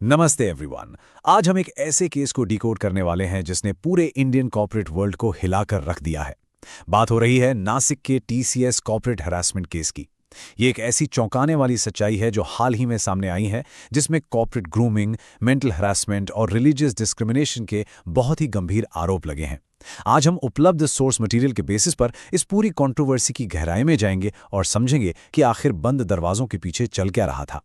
नमस्ते एवरीवन। आज हम एक ऐसे केस को डिकोड करने वाले हैं जिसने पूरे इंडियन कॉर्पोरेट वर्ल्ड को हिलाकर रख दिया है। बात हो रही है नासिक के टीसीएस कॉर्पोरेट हरासमेंट केस की। ये एक ऐसी चौंकाने वाली सच्चाई है जो हाल ही में सामने आई है, जिसमें कॉर्पोरेट ग्रूमिंग, मेंटल हरासमेंट और रिलीजियस डिस्क्रिमिनेशन के बहुत ही गंभीर आरोप लगे हैं। आज हम उपलब्ध सोर्स मटेरियल के बेसिस पर इस पूरी कंट्रोवर्सी की गहराई में जाएंगे और समझेंगे कि आखिर बंद दरवाजों के पीछे चल क्या रहा था।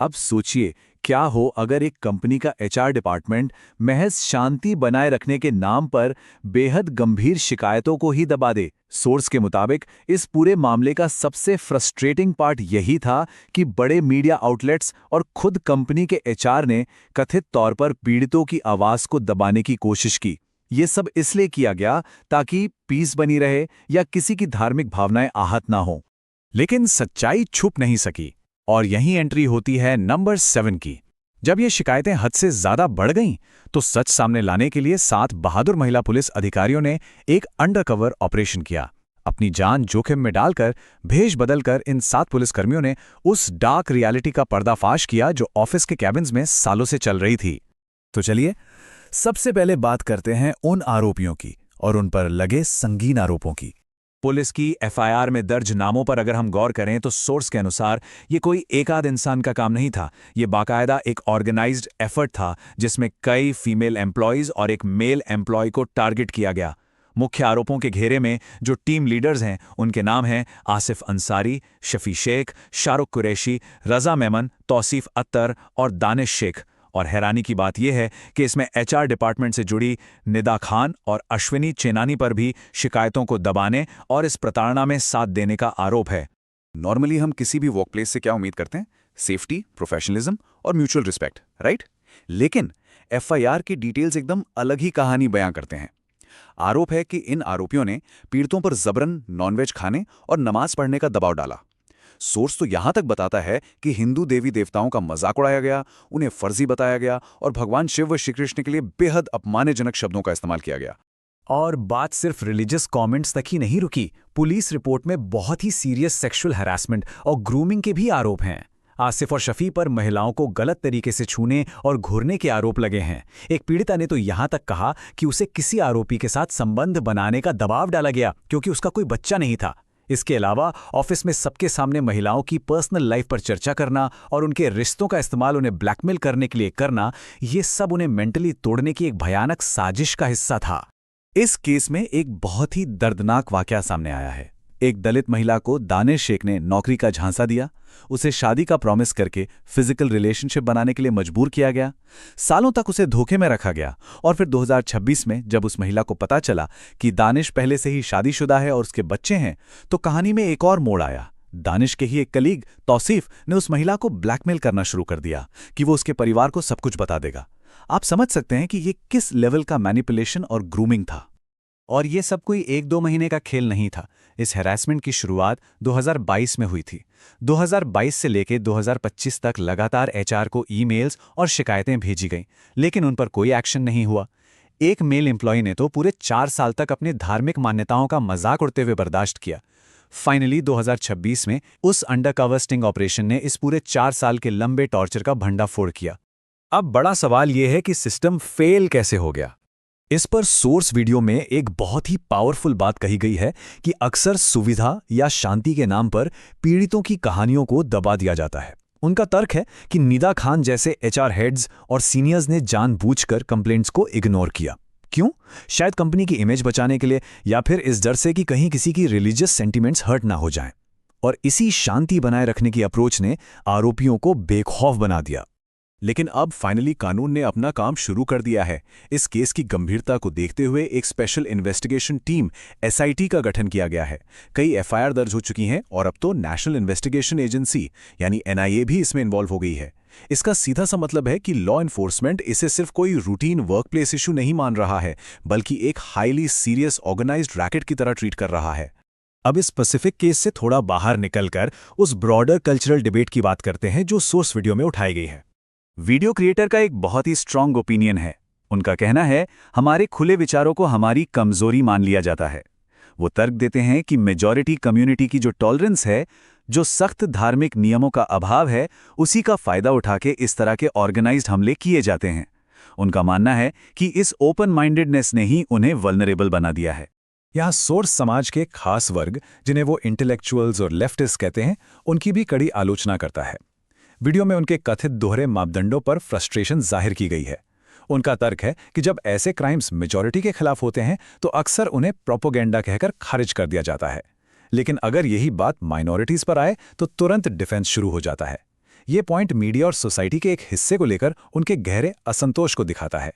अब सोचिए, क्या हो अगर एक कंपनी का एचआर डिपार्टमेंट महज शांति बनाए रखने के नाम पर बेहद गंभीर शिकायतों को ही दबा दे। सोर्स के मुताबिक इस पूरे मामले का सबसे फ्रस्ट्रेटिंग पार्ट यही था कि बड़े मीडिया आउटलेट्स और खुद कंपनी के एचआर ने कथित तौर पर पीड़ितों की आवाज को दबाने की कोशिश की। ये सब इसलिए किया गया ताकि पीस बनी रहे या किसी की धार्मिक भावनाएं आहत ना हो। लेकिन सच्चाई छुप नहीं सकी और यहीं एंट्री होती है नंबर 7 की। जब ये शिकायतें हद से ज्यादा बढ़ गईं, तो सच सामने लाने के लिए 7 बहादुर महिला पुलिस अधिकारियों ने एक अंडरकवर ऑपरेशन किया। अपनी जान जोखिम में डालकर, भेष बदलकर इन 7 पुलिसकर्मियों ने उस डार्क रियलिटी का पर्दाफाश किया जो ऑफिस के कैबिन्स में सालों से चल रही थी। तो चलिए, सबसे पहले बात करते हैं उन आरोपियों की और उन पर लगे संगीन आरोपों की। पुलिस की एफआईआर में दर्ज नामों पर अगर हम गौर करें तो सोर्स के अनुसार ये कोई एक आध इंसान का काम नहीं था। ये बाकायदा एक ऑर्गेनाइज्ड एफर्ट था जिसमें कई फीमेल एम्प्लॉयज और एक मेल एम्प्लॉय को टारगेट किया गया। मुख्य आरोपों के घेरे में जो टीम लीडर्स हैं उनके नाम हैं आसिफ अंसारी, शफी शेख, शाहरुख कुरैशी, रजा मेमन, तौसीफ अत्तर और दानिश शेख। और हैरानी की बात यह है कि इसमें एचआर डिपार्टमेंट से जुड़ी निदा खान और अश्विनी चेनानी पर भी शिकायतों को दबाने और इस प्रताड़ना में साथ देने का आरोप है। नॉर्मली हम किसी भी वर्कप्लेस से क्या उम्मीद करते हैं? सेफ्टी, प्रोफेशनलिज्म और म्यूचुअल रिस्पेक्ट, राइट? लेकिन एफआईआर की डिटेल्स एकदम अलग ही कहानी बयां करते हैं। आरोप है कि इन आरोपियों ने पीड़ितों पर जबरन नॉनवेज खाने और नमाज पढ़ने का दबाव डाला। सोर्स तो यहां तक बताता है कि हिंदू देवी देवताओं का मजाक उड़ाया गया, उन्हें फर्जी बताया गया और भगवान शिव व श्री कृष्ण के लिए बेहद अपमानजनक शब्दों का इस्तेमाल किया गया। और बात सिर्फ रिलीजियस कमेंट्स तक ही नहीं रुकी। पुलिस रिपोर्ट में बहुत ही सीरियस सेक्सुअल हैरासमेंट और ग्रूमिंग के भी आरोप हैं। आसिफ और शफी पर महिलाओं को गलत तरीके से छूने और घूरने के आरोप लगे हैं। एक पीड़िता ने तो यहां तक कहा कि उसे किसी आरोपी के साथ संबंध बनाने का दबाव डाला गया क्योंकि उसका कोई बच्चा नहीं था। इसके अलावा ऑफिस में सबके सामने महिलाओं की पर्सनल लाइफ पर चर्चा करना और उनके रिश्तों का इस्तेमाल उन्हें ब्लैकमेल करने के लिए करना, ये सब उन्हें मेंटली तोड़ने की एक भयानक साजिश का हिस्सा था। इस केस में एक बहुत ही दर्दनाक वाकया सामने आया है। एक दलित महिला को दानिश शेख ने नौकरी का झांसा दिया, उसे शादी का प्रॉमिस करके फिजिकल रिलेशनशिप बनाने के लिए मजबूर किया गया। सालों तक उसे धोखे में रखा गया और फिर 2026 में जब उस महिला को पता चला कि दानिश पहले से ही शादीशुदा है और उसके बच्चे हैं, तो कहानी में एक और मोड़ आया। दानिश के ही एक कलीग तौसीफ ने उस महिला को ब्लैकमेल करना शुरू कर दिया कि वो उसके परिवार को सब कुछ बता देगा। आप समझ सकते हैं कि ये किस लेवल का मैनिपुलेशन और ग्रूमिंग था। और ये सब कोई 1-2 महीने का खेल नहीं था। इस हैरेसमेंट की शुरुआत 2022 में हुई थी। 2022 से लेकर 2025 तक लगातार एचआर को ईमेल्स और शिकायतें भेजी गईं, लेकिन उन पर कोई एक्शन नहीं हुआ। एक मेल एम्प्लॉय ने तो पूरे 4 साल तक अपनी धार्मिक मान्यताओं का मजाक उड़ते हुए बर्दाश्त किया। फाइनली 2026 में उस अंडरकवर स्टिंग ऑपरेशन ने इस पूरे 4 साल के लंबे टॉर्चर का भंडाफोड़ किया। अब बड़ा सवाल यह है कि सिस्टम फेल कैसे हो गया। इस पर सोर्स वीडियो में एक बहुत ही पावरफुल बात कही गई है कि अक्सर सुविधा या शांति के नाम पर पीड़ितों की कहानियों को दबा दिया जाता है। उनका तर्क है कि निदा खान जैसे एचआर हेड्स और सीनियर्स ने जानबूझकर कंप्लेंट्स को इग्नोर किया। क्यों? शायद कंपनी की इमेज बचाने के लिए या फिर इस डर से कि कहीं किसी की रिलीजियस सेंटिमेंट्स हर्ट ना हो जाएं। और इसी शांति बनाए रखने की अप्रोच ने आरोपियों को बेखौफ बना दिया। लेकिन अब फाइनली कानून ने अपना काम शुरू कर दिया है। इस केस की गंभीरता को देखते हुए एक स्पेशल इन्वेस्टिगेशन टीम एसआईटी का गठन किया गया है। कई एफआईआर दर्ज हो चुकी हैं और अब तो नेशनल इन्वेस्टिगेशन एजेंसी यानी एनआईए भी इसमें इन्वॉल्व हो गई है। इसका सीधा सा मतलब है कि लॉ एनफोर्समेंट इसे सिर्फ कोई रूटीन वर्कप्लेस इशू नहीं मान रहा है, बल्कि एक हाईली सीरियस ऑर्गेनाइज्ड रैकेट की तरह ट्रीट कर रहा है। अब इस स्पेसिफिक केस से थोड़ा बाहर निकलकर उस ब्रॉडर कल्चरल डिबेट की बात करते हैं जो सोर्स वीडियो में उठाई गई है। वीडियो क्रिएटर का एक बहुत ही स्ट्रांग ओपिनियन है। उनका कहना है, हमारे खुले विचारों को हमारी कमजोरी मान लिया जाता है। वो तर्क देते हैं कि मेजॉरिटी कम्युनिटी की जो टॉलरेंस है, जो सख्त धार्मिक नियमों का अभाव है, उसी का फायदा उठा के इस तरह के ऑर्गेनाइज्ड हमले किए जाते हैं। उनका मानना है कि इस ओपन माइंडेडनेस ने ही उन्हें वल्नरेबल बना दिया है। यहाँ सोर्स समाज के खास वर्ग, जिन्हें वो इंटेलेक्चुअल्स और लेफ्टिस्ट कहते हैं, उनकी भी कड़ी आलोचना करता है। वीडियो में उनके कथित दोहरे मापदंडों पर फ्रस्ट्रेशन जाहिर की गई है। उनका तर्क है कि जब ऐसे क्राइम्स मेजॉरिटी के खिलाफ होते हैं तो अक्सर उन्हें प्रोपोगेंडा कहकर खारिज कर दिया जाता है, लेकिन अगर यही बात माइनॉरिटीज पर आए तो तुरंत डिफेंस शुरू हो जाता है। ये पॉइंट मीडिया और सोसाइटी के एक हिस्से को लेकर उनके गहरे असंतोष को दिखाता है।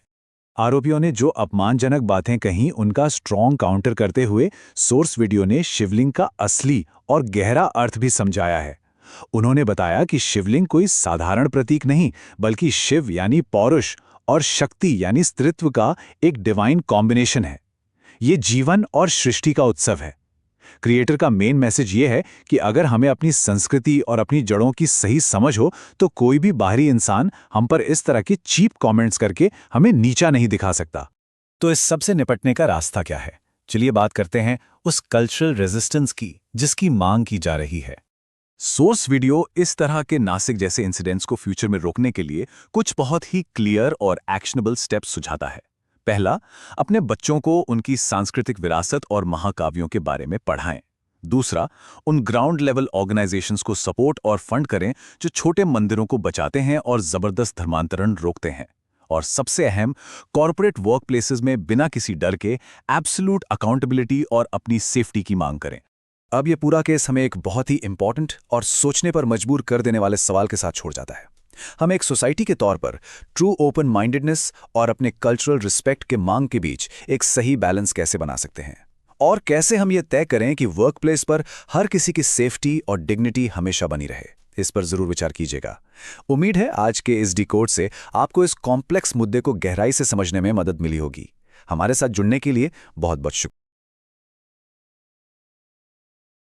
आरोपियों ने जो अपमानजनक बातें कहीं, उनका स्ट्रॉन्ग काउंटर करते हुए सोर्स वीडियो ने शिवलिंग का असली और गहरा अर्थ भी समझाया है। उन्होंने बताया कि शिवलिंग कोई साधारण प्रतीक नहीं, बल्कि शिव यानी पौरुष और शक्ति यानी स्त्रीत्व का एक डिवाइन कॉम्बिनेशन है। ये जीवन और सृष्टि का उत्सव है। क्रिएटर का मेन मैसेज ये है कि अगर हमें अपनी संस्कृति और अपनी जड़ों की सही समझ हो तो कोई भी बाहरी इंसान हम पर इस तरह के चीप कमेंट्स करके हमें नीचा नहीं दिखा सकता। तो इस सब से निपटने का रास्ता क्या है? चलिए बात करते हैं उस कल्चरल रेजिस्टेंस की जिसकी मांग की जा रही है। सोर्स वीडियो इस तरह के नासिक जैसे इंसिडेंट्स को फ्यूचर में रोकने के लिए कुछ बहुत ही क्लियर और एक्शनेबल स्टेप्स सुझाता है। पहला, अपने बच्चों को उनकी सांस्कृतिक विरासत और महाकाव्यों के बारे में पढ़ाएं। दूसरा, उन ग्राउंड लेवल ऑर्गेनाइजेशंस को सपोर्ट और फंड करें जो छोटे मंदिरों को बचाते हैं और जबरदस्त धर्मांतरण रोकते हैं। और सबसे अहम, कॉर्पोरेट वर्क प्लेसेस में बिना किसी डर के एब्सोल्यूट अकाउंटेबिलिटी और अपनी सेफ्टी की मांग करें। अब ये पूरा केस हमें एक बहुत ही इंपॉर्टेंट और सोचने पर मजबूर कर देने वाले सवाल के साथ छोड़ जाता है। हम एक सोसाइटी के तौर पर ट्रू ओपन माइंडेडनेस और अपने कल्चरल रिस्पेक्ट के मांग के बीच एक सही बैलेंस कैसे बना सकते हैं, और कैसे हम ये तय करें कि वर्कप्लेस पर हर किसी की सेफ्टी और डिग्निटी हमेशा बनी रहे। इस पर जरूर विचार कीजिएगा। उम्मीद है आज के इस डिकोड से आपको इस कॉम्प्लेक्स मुद्दे को गहराई से समझने में मदद मिली होगी। हमारे साथ जुड़ने के लिए बहुत बहुत शुक्रिया।